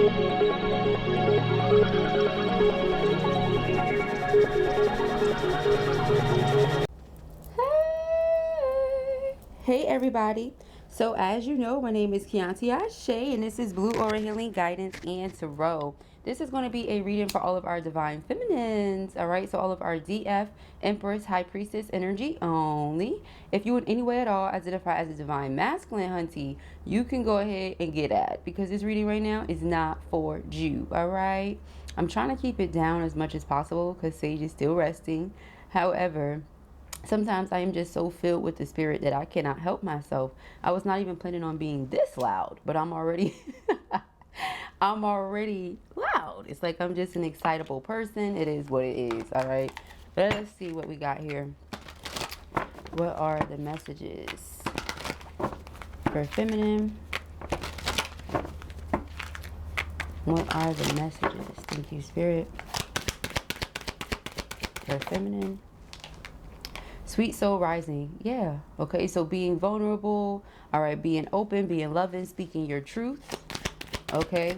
Hey everybody, so as you know, my name is Kianti Ayshea and this is Blue Aura Healing Guidance and Tarot. This is going to be a reading for all of our Divine Feminines, alright? So all of our DF, Empress, High Priestess energy only. If you in any way at all identify as a Divine Masculine, hunty, you can go ahead and get at, because this reading right now is not for you, alright? I'm trying to keep it down as much as possible because Sage is still resting. However, sometimes I am just so filled with the spirit that I cannot help myself. I was not even planning on being this loud, but I'm already I'm already loud. It's like I'm just an excitable person. It is what it is, all right? Let's see what we got here. What are the messages for feminine? What are the messages? Thank you, spirit. For feminine. Sweet soul rising. Yeah. Okay. So being vulnerable. All right. Being open, being loving, speaking your truth. Okay.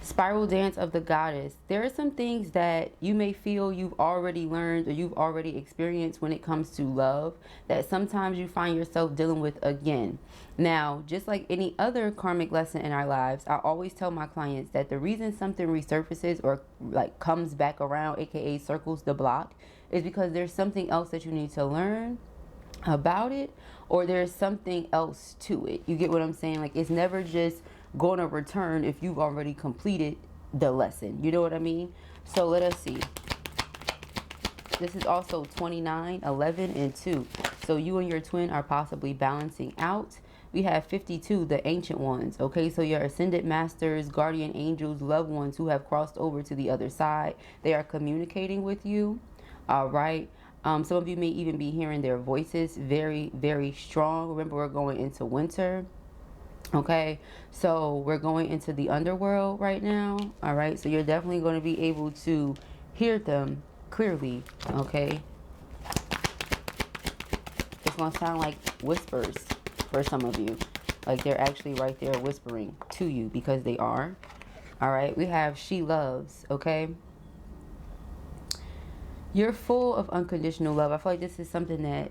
Spiral dance of the goddess. There are some things that you may feel you've already learned or you've already experienced when it comes to love that sometimes you find yourself dealing with again. Now, just like any other karmic lesson in our lives, I always tell my clients that the reason something resurfaces or like comes back around, aka circles the block, is because there's something else that you need to learn about it, or there's something else to it. You get what I'm saying? Like, it's never just going to return if you've already completed the lesson. You know what I mean? So let us see. This is also 29, 11, and 2. So you and your twin are possibly balancing out. We have 52, the ancient ones. Okay, so your ascended masters, guardian angels, loved ones who have crossed over to the other side. They are communicating with you. All right. Some of you may even be hearing their voices very, very strong. Remember, we're going into winter. Okay, so we're going into the underworld right now. All right, so you're definitely going to be able to hear them clearly. Okay, it's going to sound like whispers for some of you, like they're actually right there whispering to you, because they are. All right, we have she loves. Okay, you're full of unconditional love. I feel like this is something that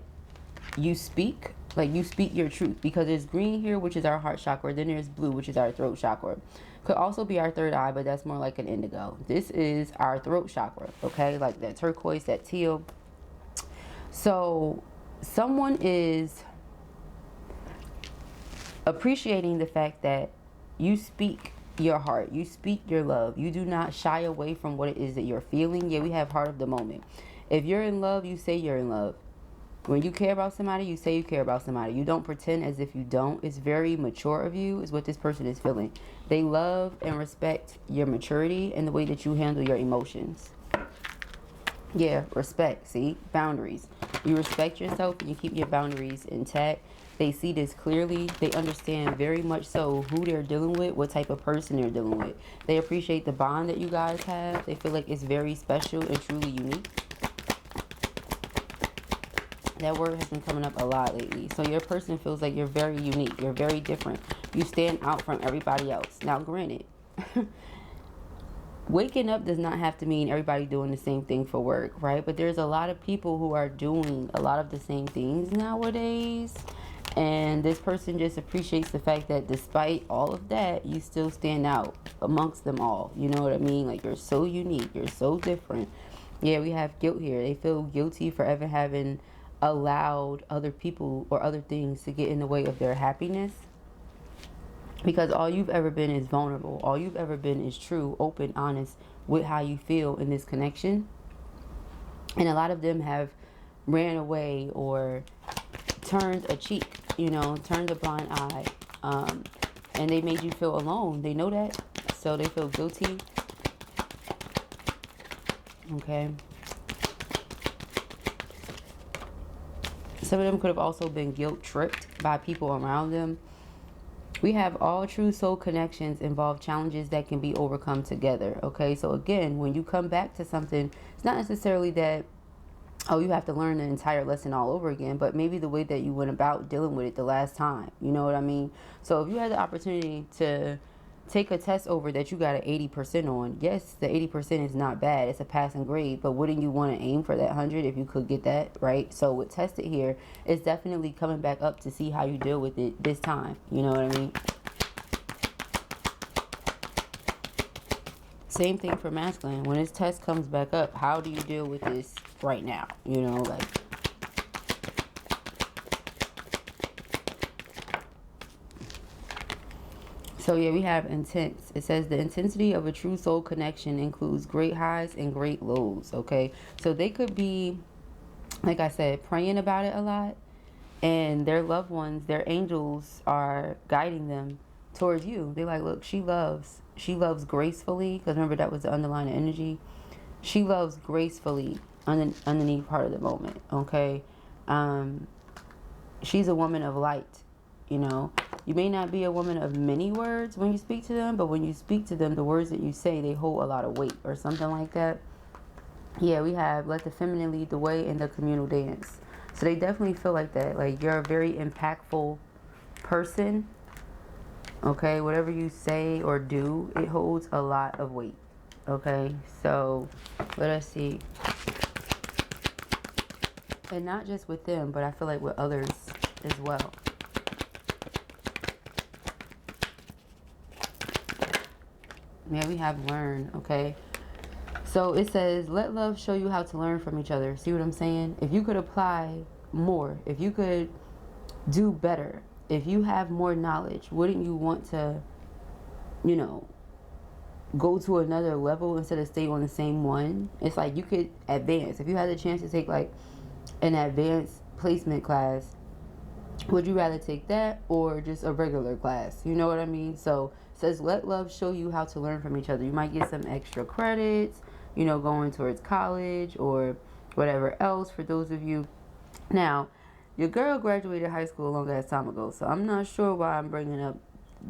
you speak, like you speak your truth, because there's green here, which is our heart chakra. Then there's blue, which is our throat chakra. Could also be our third eye, but that's more like an indigo. This is our throat chakra. Okay, like that turquoise, that teal. So someone is appreciating the fact that you speak your heart, you speak your love, you do not shy away from what it is that you're feeling. Yeah, we have heart of the moment. If you're in love, you say you're in love. When you care about somebody, you say you care about somebody. You don't pretend as if you don't. It's very mature of you, is what this person is feeling. They love and respect your maturity and the way that you handle your emotions. Yeah, respect. See? Boundaries. You respect yourself and you keep your boundaries intact. They see this clearly. They understand very much so who they're dealing with, what type of person they're dealing with. They appreciate the bond that you guys have. They feel like it's very special and truly unique. That word has been coming up a lot lately. So your person feels like you're very unique. You're very different. You stand out from everybody else. Now, granted, waking up does not have to mean everybody doing the same thing for work, right? But there's a lot of people who are doing a lot of the same things nowadays. And this person just appreciates the fact that despite all of that, you still stand out amongst them all. You know what I mean? Like, you're so unique. You're so different. Yeah, we have guilt here. They feel guilty for ever having allowed other people or other things to get in the way of their happiness, because all you've ever been is vulnerable. All you've ever been is true, open, honest with how you feel in this connection. And a lot of them have ran away or turned a cheek, you know, turned a blind eye, and they made you feel alone. They know that, so they feel guilty. Okay. Some of them could have also been guilt-tripped by people around them. We have all true soul connections involve challenges that can be overcome together. Okay, so again, when you come back to something, it's not necessarily that oh, you have to learn the entire lesson all over again, but maybe the way that you went about dealing with it the last time, you know what I mean? So if you had the opportunity to take a test over that you got an 80% on, yes, the 80% is not bad. It's a passing grade, but wouldn't you want to aim for that 100 if you could get that, right? So with tested here, it's definitely coming back up to see how you deal with it this time, you know what I mean? Same thing for masculine. When this test comes back up, how do you deal with this right now? You know, like, so yeah, we have intense. It says the intensity of a true soul connection includes great highs and great lows, okay? So they could be, like I said, praying about it a lot, and their loved ones, their angels are guiding them towards you. They're like, look, she loves gracefully, because remember that was the underlying energy. She loves gracefully underneath part of the moment, okay? She's a woman of light, you know. You may not be a woman of many words when you speak to them, but when you speak to them, the words that you say, they hold a lot of weight or something like that. Yeah, we have let the feminine lead the way in the communal dance. So they definitely feel like that. Like, you're a very impactful person, okay? Whatever you say or do, it holds a lot of weight, okay? So let us see. And not just with them, but I feel like with others as well. Yeah, we have learn, okay? So it says, let love show you how to learn from each other. See what I'm saying? If you could apply more, if you could do better, if you have more knowledge, wouldn't you want to, you know, go to another level instead of stay on the same one? It's like you could advance. If you had the chance to take like an advanced placement class, would you rather take that or just a regular class? You know what I mean? So it says, let love show you how to learn from each other. You might get some extra credits, you know, going towards college or whatever else for those of you. Now, your girl graduated high school a long ass time ago, so I'm not sure why I'm bringing up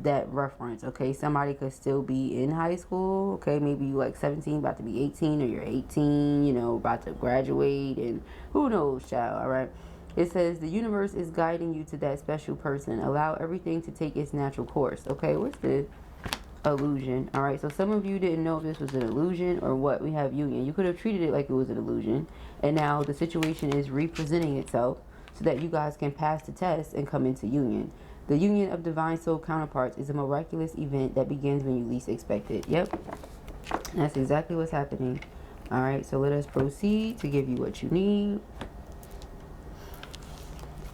that reference, okay? Somebody could still be in high school, okay? Maybe you like 17, about to be 18, or you're 18, you know, about to graduate, and who knows, child, all right? It says the universe is guiding you to that special person. Allow everything to take its natural course, okay? What's the illusion? All right, so some of you didn't know if this was an illusion or what. We have union. You could have treated it like it was an illusion, and now the situation is representing itself so that you guys can pass the test and come into union. The union of divine soul counterparts is a miraculous event that begins when you least expect it. Yep, that's exactly what's happening. All right, so let us proceed to give you what you need.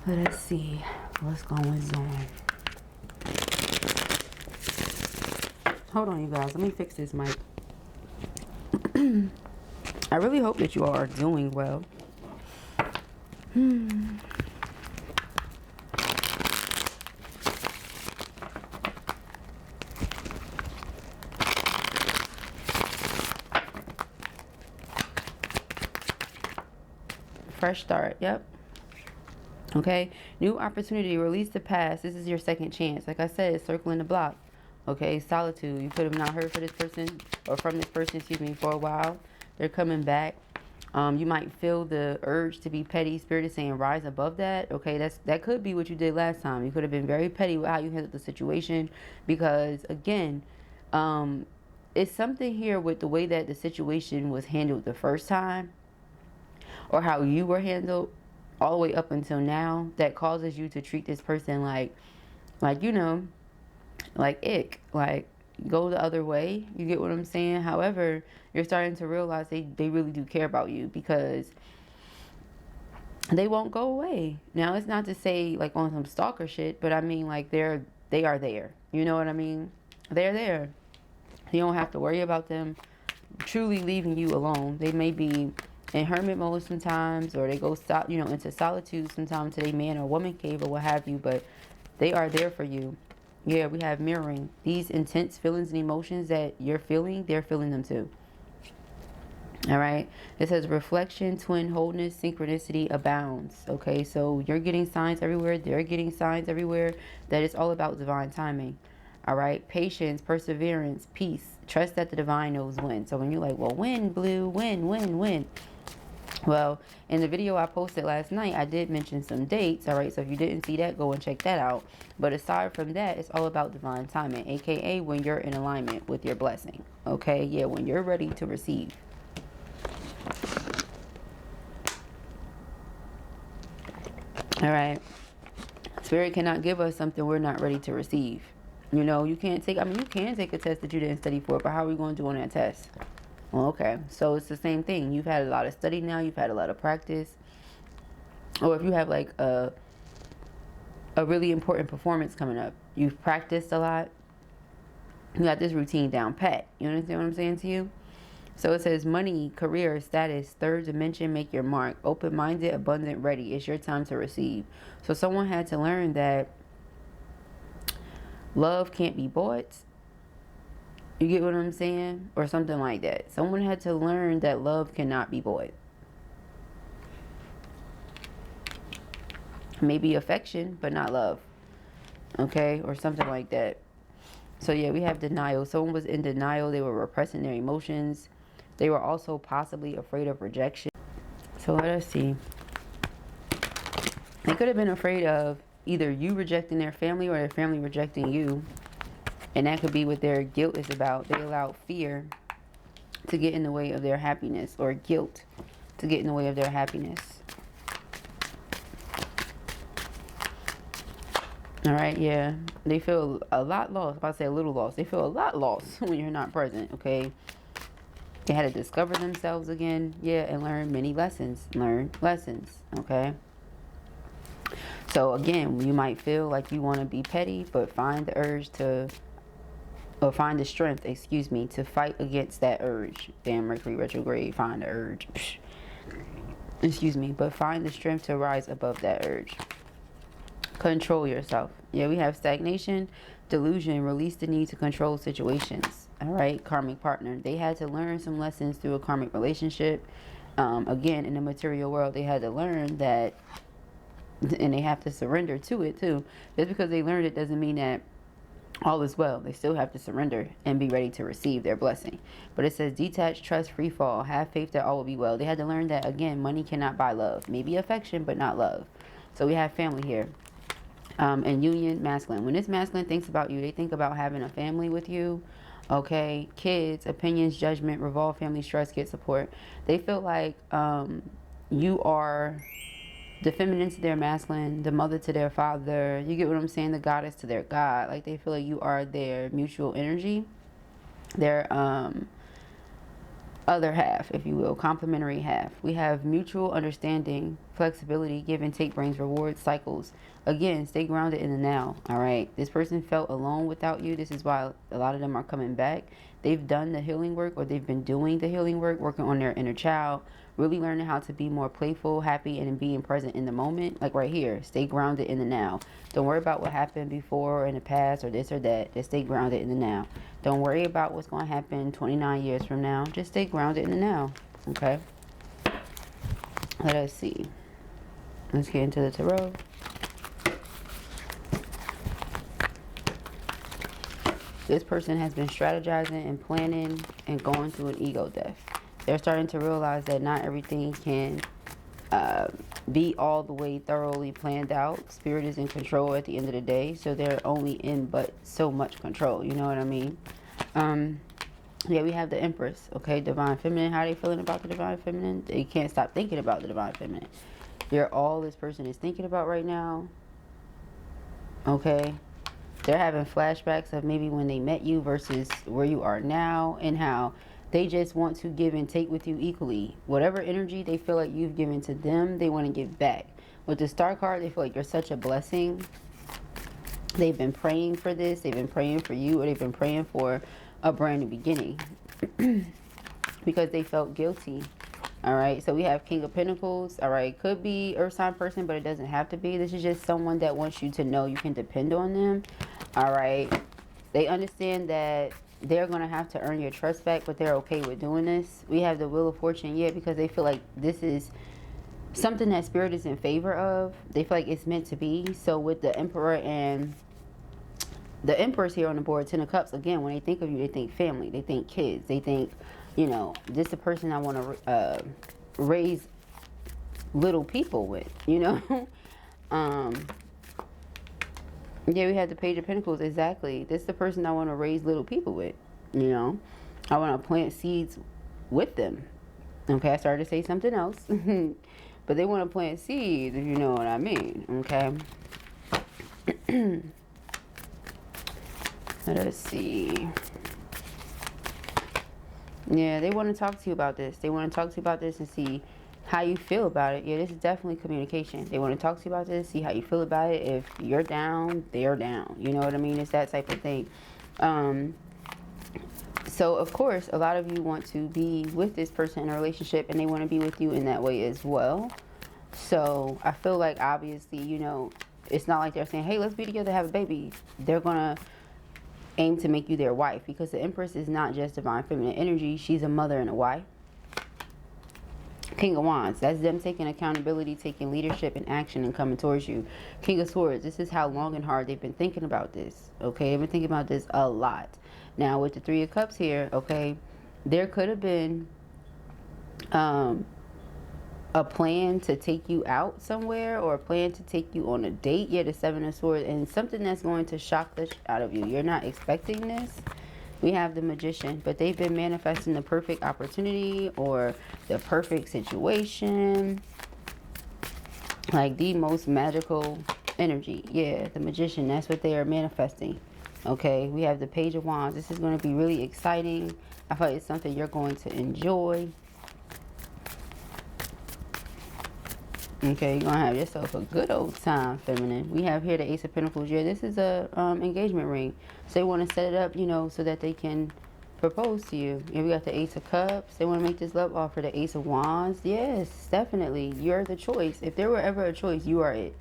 Let us see what's going on. Hold on, you guys. Let me fix this mic. I really hope that you all are doing well. Fresh start. Yep. Okay. New opportunity. Release the past. This is your second chance. Like I said, it's circling the block. Okay. Solitude. You could have not heard for this person or from this person, excuse me, for a while. They're coming back. You might feel the urge to be petty. Spirit is saying rise above that. Okay. That could be what you did last time. You could have been very petty with how you handled the situation, because again, it's something here with the way that the situation was handled the first time, or how you were handled all the way up until now, that causes you to treat this person like you know, like ick, like go the other way. You get what I'm saying? However, you're starting to realize they really do care about you, because they won't go away. Now, it's not to say like on some stalker shit, but I mean like they are there. You know what I mean? They're there. You don't have to worry about them truly leaving you alone. They may be in hermit mode sometimes, or they go into solitude sometimes to their man or woman cave or what have you, but they are there for you. Yeah, we have mirroring. These intense feelings and emotions that you're feeling, they're feeling them too. All right. It says reflection, twin, wholeness, synchronicity abounds. Okay, so you're getting signs everywhere. They're getting signs everywhere that it's all about divine timing. All right. Patience, perseverance, peace. Trust that the divine knows when. So when you're like, well, when, blue, when? Well, in the video I posted last night, I did mention some dates, all right? So if you didn't see that, go and check that out. But aside from that, it's all about divine timing, aka when you're in alignment with your blessing, okay? Yeah, when you're ready to receive. All right. Spirit cannot give us something we're not ready to receive. You know, you can't take, I mean, you can take a test that you didn't study for, but how are we going to do on that test? Well, okay, so it's the same thing. You've had a lot of study now, you've had a lot of practice. Or if you have like a really important performance coming up, you've practiced a lot, you got this routine down pat. You understand what I'm saying to you? So it says money, career, status, third dimension, make your mark. Open-minded, abundant, ready. It's your time to receive. So someone had to learn that love can't be bought. You get what I'm saying? Or something like that. Someone had to learn that love cannot be bought. Maybe affection, but not love. Okay? Or something like that. So yeah, we have denial. Someone was in denial. They were repressing their emotions. They were also possibly afraid of rejection. So let us see. They could have been afraid of either you rejecting their family or their family rejecting you. And that could be what their guilt is about. They allowed fear to get in the way of their happiness, or guilt to get in the way of their happiness. All right, yeah. They feel a lot lost. If I say a little lost, they feel a lot lost when you're not present, okay? They had to discover themselves again, yeah, and learn many lessons. Learn lessons, okay? So again, you might feel like you want to be petty, but find the urge to, or find the strength, excuse me, to fight against that urge. Damn, Mercury retrograde, find the urge. Psh. Excuse me, but find the strength to rise above that urge. Control yourself. Yeah, we have stagnation, delusion, release the need to control situations. All right, karmic partner. They had to learn some lessons through a karmic relationship. Again, in the material world, they had to learn that, and they have to surrender to it too. Just because they learned it doesn't mean that all is well. They still have to surrender and be ready to receive their blessing. But it says detach, trust, free fall, have faith that all will be well. They had to learn that, again, money cannot buy love. Maybe affection, but not love. So we have family here. And union, masculine. When this masculine thinks about you, they think about having a family with you. Okay, kids, opinions, judgment, revolve, family, stress, kid support. They feel like you are the feminine to their masculine, the mother to their father. You get what I'm saying? The goddess to their god. Like they feel like you are their mutual energy, their other half, if you will, complementary half. We have mutual understanding, flexibility, give and take brings rewards, cycles. Again, stay grounded in the now. All right, this person felt alone without you. This is why a lot of them are coming back. They've done the healing work, or they've been doing the healing work, working on their inner child, really learning how to be more playful, happy, and being present in the moment. Like right here, stay grounded in the now. Don't worry about what happened before or in the past or this or that. Just stay grounded in the now. Don't worry about what's going to happen 29 years from now. Just stay grounded in the now. Okay? Let us see. Let's get into the tarot. This person has been strategizing and planning and going through an ego death. They're starting to realize that not everything can be all the way thoroughly planned out. Spirit is in control at the end of the day, so they're only in but so much control. You know what I mean? Yeah, we have the Empress. Okay, Divine Feminine. How are they feeling about the Divine Feminine? They can't stop thinking about the Divine Feminine. You're all this person is thinking about right now. Okay, they're having flashbacks of maybe when they met you versus where you are now, and how they just want to give and take with you equally. Whatever energy they feel like you've given to them, they want to give back. With the Star card, they feel like you're such a blessing. They've been praying for this. They've been praying for you, or they've been praying for a brand new beginning because they felt guilty. All right, so we have King of Pentacles. All right, could be earth sign person, but it doesn't have to be. This is just someone that wants you to know you can depend on them. All right, they understand that they're going to have to earn your trust back, but they're okay with doing this. We have the Wheel of Fortune, yeah, because they feel like this is something that Spirit is in favor of. They feel like it's meant to be. So with the Emperor and the Empress here on the board, Ten of Cups, again, when they think of you, they think family, they think kids, they think, you know, this is the person I want to raise little people with, you know. Yeah, we had the Page of Pentacles. Exactly. This is the person I want to raise little people with, you know. I want to plant seeds with them. Okay, I started to say something else. But they want to plant seeds, if you know what I mean. Okay. Let us see. Yeah, they want to talk to you about this. They want to talk to you about this and see how you feel about it. Yeah, this is definitely communication. They want to talk to you about this, see how you feel about it. If you're down, they're down. You know what I mean? It's that type of thing. So, of course, a lot of you want to be with this person in a relationship, and they want to be with you in that way as well. So, I feel like, obviously, you know, it's not like they're saying, hey, let's be together, have a baby. They're going to aim to make you their wife, because the Empress is not just divine feminine energy. She's a mother and a wife. King of Wands, that's them taking accountability, taking leadership and action and coming towards you. King of Swords, this is how long and hard they've been thinking about this. Okay, they've been thinking about this a lot. Now with the Three of Cups here, okay, there could have been a plan to take you out somewhere, or a plan to take you on a date. Yeah, the Seven of Swords, and something that's going to shock the out of you. You're not expecting this. We have the Magician, but they've been manifesting the perfect opportunity or the perfect situation, like the most magical energy. Yeah, the Magician, that's what they are manifesting. Okay, we have the Page of Wands. This is going to be really exciting. I feel like it's something you're going to enjoy. Okay, you're going to have yourself a good old time, feminine. We have here the Ace of Pentacles. Yeah, this is a engagement ring. So they want to set it up, you know, so that they can propose to you. And we got the Ace of Cups. They want to make this love offer. The Ace of Wands. Yes, definitely. You're the choice. If there were ever a choice, you are it.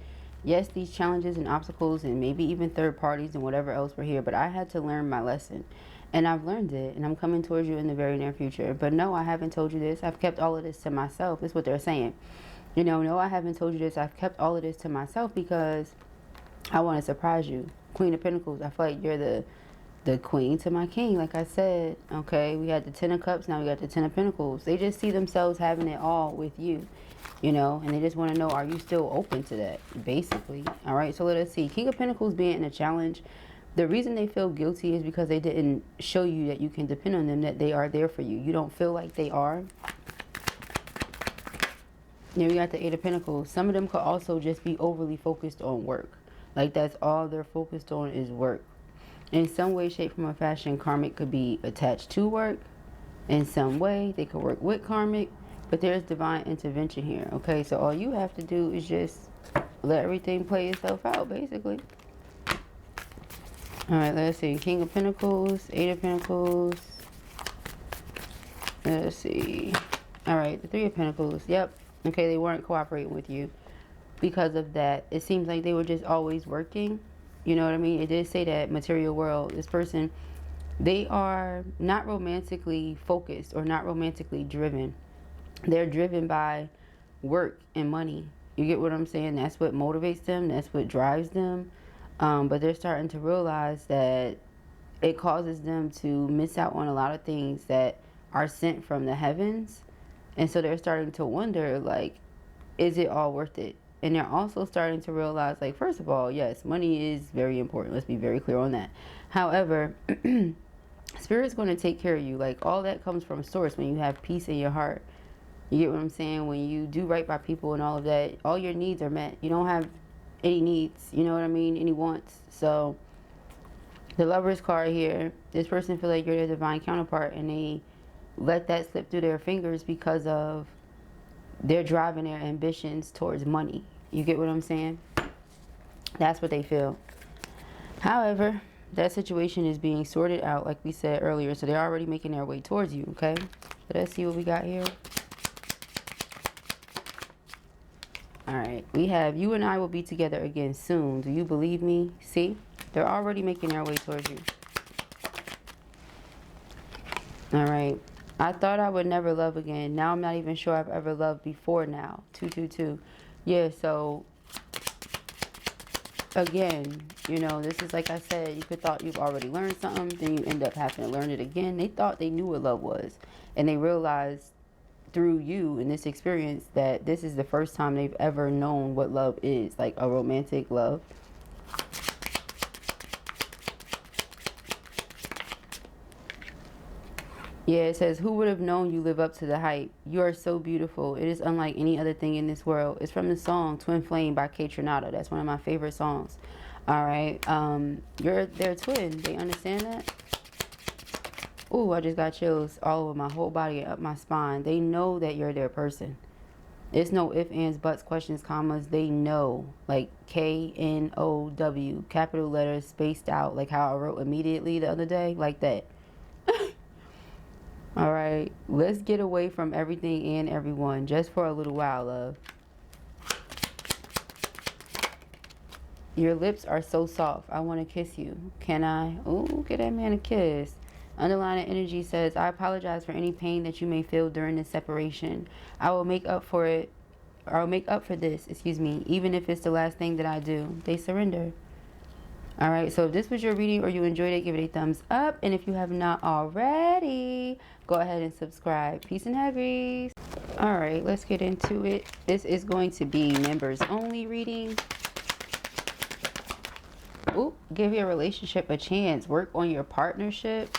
Yes, these challenges and obstacles and maybe even third parties and whatever else were here. But I had to learn my lesson. And I've learned it. And I'm coming towards you in the very near future. But no, I haven't told you this. I've kept all of this to myself. That's what they're saying. You know, no, I haven't told you this. I've kept all of this to myself because I want to surprise you. Queen of Pentacles. I feel like you're the queen to my king, like I said. Okay, we had the Ten of Cups. Now we got the Ten of Pentacles. They just see themselves having it all with you, you know, and they just want to know, are you still open to that, basically? All right, so let us see. King of Pentacles being in a challenge. The reason they feel guilty is because they didn't show you that you can depend on them, that they are there for you. You don't feel like they are. Yeah, we got the Eight of Pentacles. Some of them could also just be overly focused on work. Like that's all they're focused on is work. In some way, shape, form, or fashion, Karmic could be attached to work. In some way, they could work with Karmic. But there's divine intervention here. Okay, so all you have to do is just let everything play itself out, basically. Alright, let's see. King of Pentacles, Eight of Pentacles. Let's see. Alright, the Three of Pentacles. Yep. Okay, they weren't cooperating with you because of that. It seems like they were just always working. You know what I mean? It did say that material world. This person, they are not romantically focused or not romantically driven. They're driven by work and money. You get what I'm saying? That's what motivates them. That's what drives them. But they're starting to realize that it causes them to miss out on a lot of things that are sent from the heavens. And so they're starting to wonder, like, is it all worth it? And they're also starting to realize, like, first of all, yes, money is very important. Let's be very clear on that. However, Spirit's going to take care of you. Like, all that comes from source when you have peace in your heart. You get what I'm saying? When you do right by people and all of that, all your needs are met. You don't have any needs, you know what I mean? Any wants. So, the Lover's card here, this person feel like you're their divine counterpart, and they let that slip through their fingers because of their drive and their ambitions towards money. You get what I'm saying? That's what they feel. However, that situation is being sorted out, like we said earlier, so they're already making their way towards you, okay? So let's see what we got here. Alright, we have, you and I will be together again soon. Do you believe me? See? They're already making their way towards you. Alright. I thought I would never love again. Now I'm not even sure I've ever loved before now. 222. Yeah, so again, you know, this is like I said, you could thought you've already learned something, then you end up having to learn it again. They thought they knew what love was. And they realized through you in this experience that this is the first time they've ever known what love is, like a romantic love. Yeah, it says, who would have known you live up to the hype? You are so beautiful. It is unlike any other thing in this world. It's from the song Twin Flame by K Tronado. That's one of my favorite songs. All right. They're twin. They understand that? Ooh, I just got chills all over my whole body and up my spine. They know that you're their person. It's no ifs, ands, buts, questions, commas. They know. Like K-N-O-W. Capital letters spaced out. Like how I wrote immediately the other day. Like that. All right, let's get away from everything and everyone just for a little while, love. Your lips are so soft. I want to kiss you. Can I? Ooh, get that man a kiss. Underlying energy says, I apologize for any pain that you may feel during this separation. I will make up for it. Or I'll make up for this, excuse me, even if it's the last thing that I do. They surrender. All right, so if this was your reading or you enjoyed it, give it a thumbs up. And if you have not already, go ahead and subscribe. Peace and haggries. All right, let's get into it. This is going to be members only reading. Ooh, give your relationship a chance. Work on your partnership.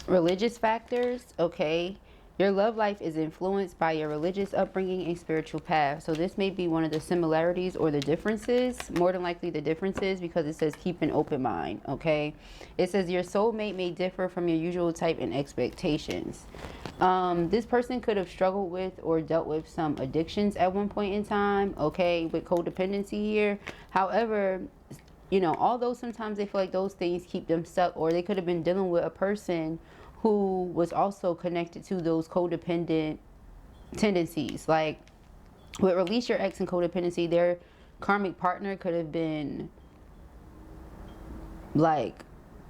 Religious factors, okay. Your love life is influenced by your religious upbringing and spiritual path. So this may be one of the similarities or the differences. More than likely the differences, because it says keep an open mind, okay? It says your soulmate may differ from your usual type and expectations. This person could have struggled with or dealt with some addictions at one point in time, okay, with codependency here. However, you know, although sometimes they feel like those things keep them stuck, or they could have been dealing with a person who was also connected to those codependent tendencies. Like with release your ex and codependency, their karmic partner could have been like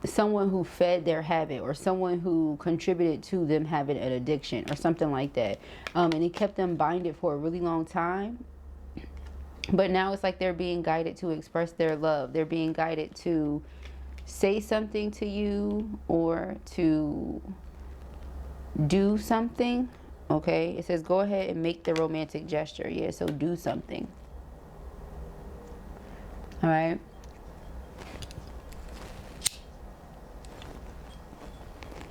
someone who fed their habit, or someone who contributed to them having an addiction or something like that. And it kept them binded for a really long time. But now it's like they're being guided to express their love. They're being guided to say something to you or to do something, okay? It says go ahead and make the romantic gesture. Yeah, so do something. All right.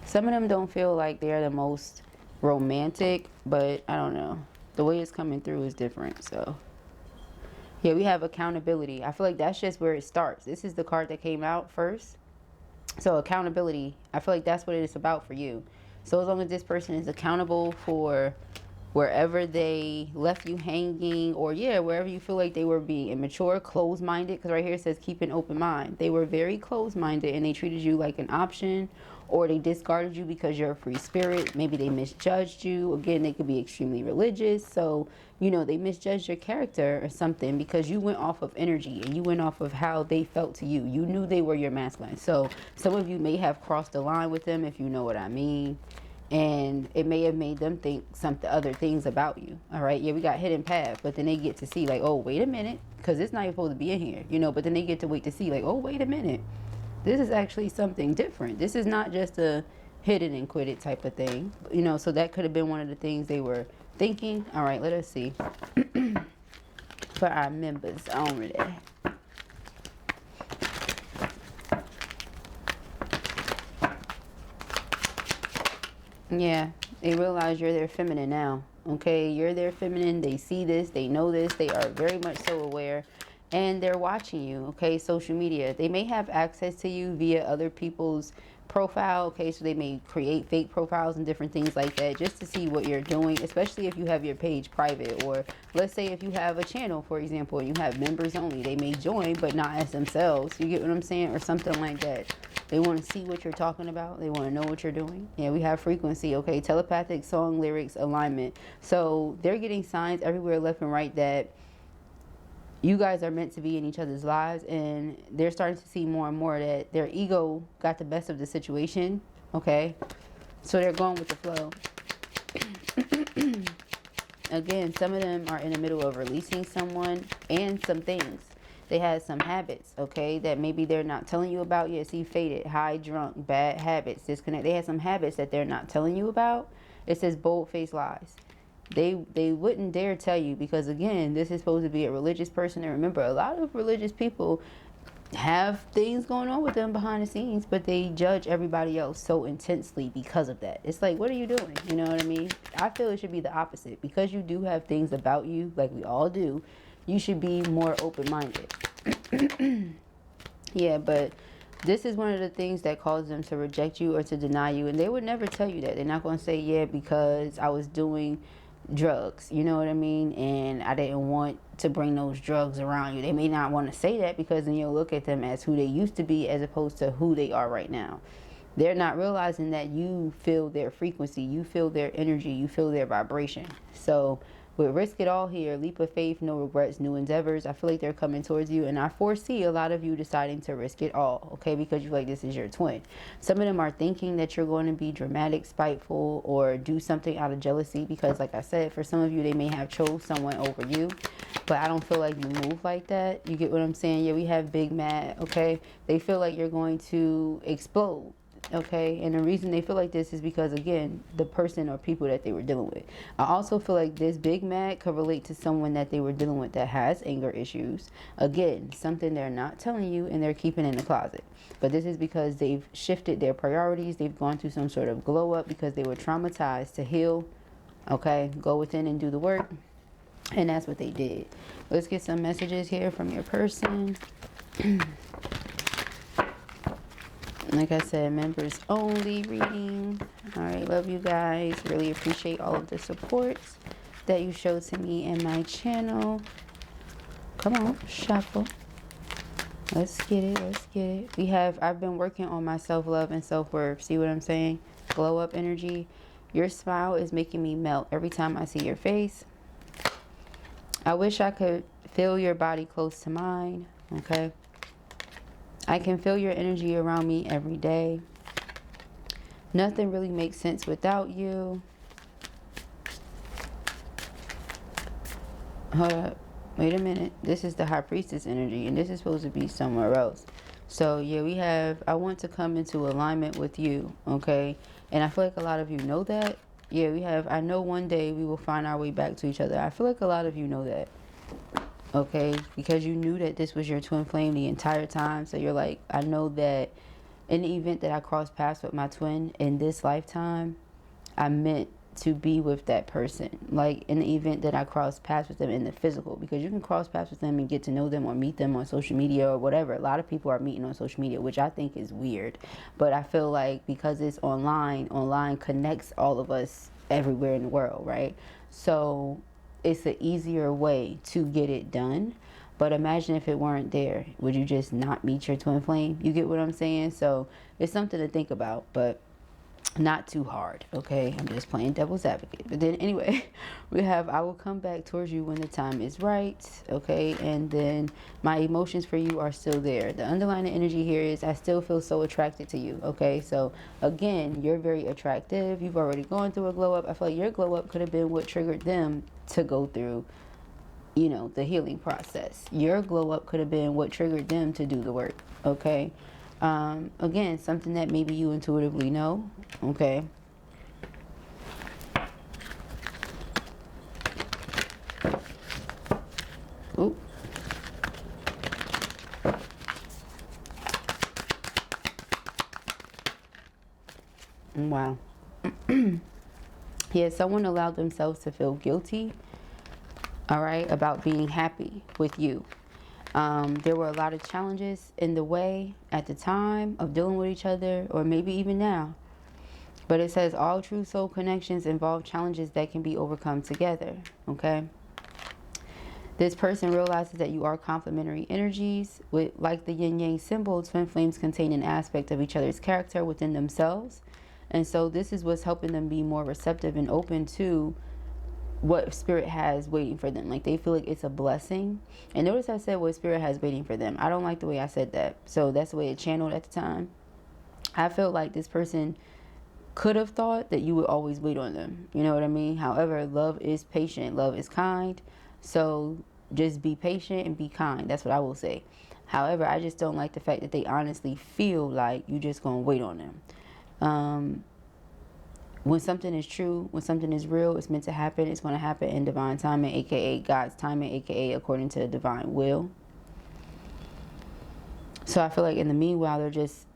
Some of them don't feel like they're the most romantic, but I don't know. The way it's coming through is different, so. Yeah, we have accountability. I feel like that's just where it starts. This is the card that came out first. So accountability, I feel like that's what it is about for you. So as long as this person is accountable for wherever they left you hanging, or yeah, wherever you feel like they were being immature, closed-minded, because right here it says keep an open mind. They were very closed-minded and they treated you like an option, or they discarded you because you're a free spirit. Maybe they misjudged you. Again, they could be extremely religious. So, you know, they misjudged your character or something because you went off of energy and you went off of how they felt to you. You knew they were your masculine. So some of you may have crossed the line with them, if you know what I mean. And it may have made them think some other things about you. All right. Yeah, we got hidden path. But then they get to see like, oh, wait a minute. Because it's not even supposed to be in here, you know. But then they get to wait to see like, oh, wait a minute. This is actually something different. This is not just a hit it and quit it type of thing. You know, so that could have been one of the things they were thinking. All right, let us see. For our members only. Yeah, they realize you're their feminine now. Okay, you're their feminine. They see this. They know this. They are very much so aware. And they're watching you, okay? Social media. They may have access to you via other people's profile, okay? So they may create fake profiles and different things like that just to see what you're doing, especially if you have your page private. Or let's say if you have a channel, for example, and you have members only. They may join, but not as themselves. You get what I'm saying? Or something like that. They want to see what you're talking about. They want to know what you're doing. Yeah, we have frequency, okay? Telepathic, song, lyrics, alignment. So they're getting signs everywhere left and right that you guys are meant to be in each other's lives, and they're starting to see more and more that their ego got the best of the situation, okay? So they're going with the flow. Again, some of them are in the middle of releasing someone and some things. they had some habits, okay, that maybe they're not telling you about yet. See, faded, high, drunk, bad habits, disconnect. They had some habits that they're not telling you about. It says bold-faced lies. They wouldn't dare tell you, because again, this is supposed to be a religious person. And remember, a lot of religious people have things going on with them behind the scenes, but they judge everybody else so intensely because of that. It's like, what are you doing? You know what I mean? I feel it should be the opposite. Because you do have things about you, like we all do, you should be more open-minded. Yeah, but this is one of the things that causes them to reject you or to deny you. And they would never tell you that. They're not going to say, yeah, because I was doing drugs, you know what I mean, and I didn't want to bring those drugs around you. They may not want to say that, because then you'll look at them as who they used to be as opposed to who they are right now. They're not realizing that you feel their frequency, you feel their energy, you feel their vibration. So with risk it all here, leap of faith, no regrets, new endeavors, I feel like they're coming towards you, and I foresee a lot of you deciding to risk it all, okay, because you feel like this is your twin. Some of them are thinking that you're going to be dramatic, spiteful, or do something out of jealousy, because like I said, for some of you, they may have chose someone over you, but I don't feel like you move like that. You get what I'm saying? Yeah, we have big mad, okay? They feel like you're going to explode. Okay, and the reason they feel like this is because, again, the person or people that they were dealing with. I also feel like this big mad could relate to someone that they were dealing with that has anger issues. Again, something they're not telling you and they're keeping in the closet. But this is because they've shifted their priorities. They've gone through some sort of glow up because they were traumatized to heal. Okay, go within and do the work. And that's what they did. Let's get some messages here from your person. Like I said, members only reading. All right, love you guys. Really appreciate all of the support that you showed to me and my channel. Come on, shuffle. Let's get it. Let's get it. I've been working on my self-love and self-worth. See what I'm saying? Glow up energy. Your smile is making me melt every time I see your face. I wish I could feel your body close to mine. Okay. I can feel your energy around me every day. Nothing really makes sense without you. Hold up. Wait a minute. This is the High Priestess energy, and this is supposed to be somewhere else. So, yeah, we have, I want to come into alignment with you, okay? And I feel like a lot of you know that. Yeah, we have, I know one day we will find our way back to each other. I feel like a lot of you know that. Okay, because you knew that this was your twin flame the entire time. So you're like, I know that in the event that I cross paths with my twin in this lifetime, I meant to be with that person. Like in the event that I cross paths with them in the physical, because you can cross paths with them and get to know them or meet them on social media or whatever. A lot of people are meeting on social media, which I think is weird. But I feel like because it's online connects all of us everywhere in the world, right? So it's an easier way to get it done. But imagine if it weren't there. Would you just not meet your twin flame? You get what I'm saying? So it's something to think about, but not too hard, okay? I'm just playing devil's advocate. But then anyway, we have, I will come back towards you when the time is right, okay? And then my emotions for you are still there. The underlying energy here is I still feel so attracted to you, okay? So again, you're very attractive. You've already gone through a glow up. I feel like your glow up could have been what triggered them to go through, you know, the healing process. Your glow up could have been what triggered them to do the work, okay? Again, something that maybe you intuitively know, okay? Ooh. Wow. Yeah, someone allowed themselves to feel guilty, all right, about being happy with you. There were a lot of challenges in the way at the time of dealing with each other, or maybe even now. But it says all true soul connections involve challenges that can be overcome together, okay? This person realizes that you are complementary energies. With, like the yin-yang symbol, twin flames contain an aspect of each other's character within themselves. And so this is what's helping them be more receptive and open to what spirit has waiting for them. Like they feel like it's a blessing. And notice I said what spirit has waiting for them. I don't like the way I said that. So that's the way it channeled at the time. I felt like this person could have thought that you would always wait on them. You know what I mean? However, love is patient. Love is kind. So just be patient and be kind. That's what I will say. However, I just don't like the fact that they honestly feel like you just gonna wait on them. When something is true, when something is real, it's meant to happen. It's going to happen in divine timing, aka God's timing, aka according to the divine will. So I feel like in the meanwhile, they're just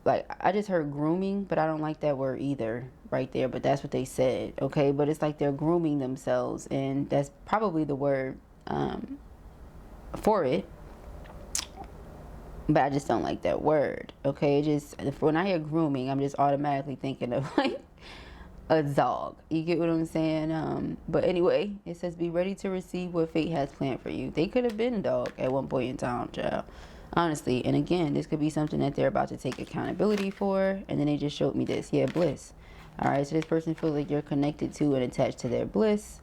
like, I just heard grooming, but I don't like that word either right there, but that's what they said, okay? But it's like they're grooming themselves, and that's probably the word for it. But I just don't like that word, okay? Just when I hear grooming, I'm just automatically thinking of like a dog. You get what I'm saying? But anyway, it says be ready to receive what fate has planned for you. They could have been a dog at one point in time, child. Honestly. And again, this could be something that they're about to take accountability for. And then they just showed me this. Yeah, bliss. All right, so this person feels like you're connected to and attached to their bliss.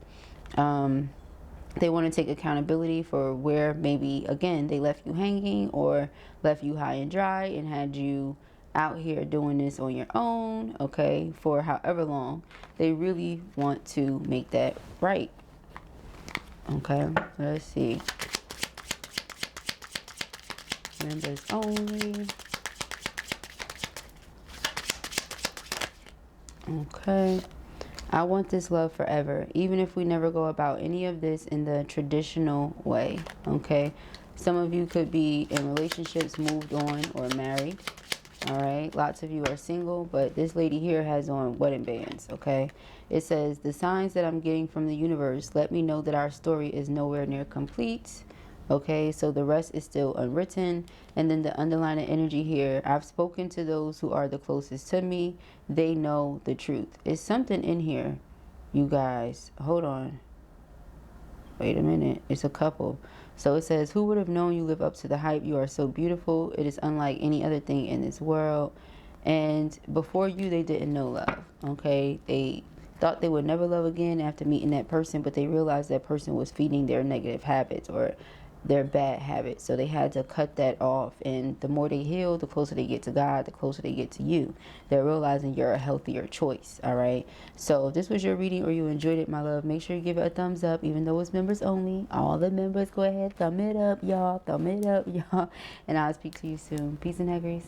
They want to take accountability for where maybe, again, they left you hanging or left you high and dry and had you out here doing this on your own, okay, for however long. They really want to make that right. Okay, let's see. Members only. Okay. I want this love forever, even if we never go about any of this in the traditional way, okay? Some of you could be in relationships, moved on, or married. All right, lots of you are single, but this lady here has on wedding bands, okay? It says, the signs that I'm getting from the universe let me know that our story is nowhere near complete, okay? So the rest is still unwritten. And then the underlying energy here, I've spoken to those who are the closest to me. They know the truth. It's something in here, you guys. Hold on. Wait a minute. It's a couple. So it says, who would have known you live up to the hype? You are so beautiful. It is unlike any other thing in this world. And before you, they didn't know love. Okay. They thought they would never love again after meeting that person, but they realized that person was feeding their negative habits or their bad habits. So they had to cut that off. And the more they heal, the closer they get to God, the closer they get to you. They're realizing you're a healthier choice. All right. So if this was your reading or you enjoyed it, my love, make sure you give it a thumbs up, even though it's members only. All the members, go ahead, thumb it up, y'all. Thumb it up, y'all. And I'll speak to you soon. Peace and hair, Grace.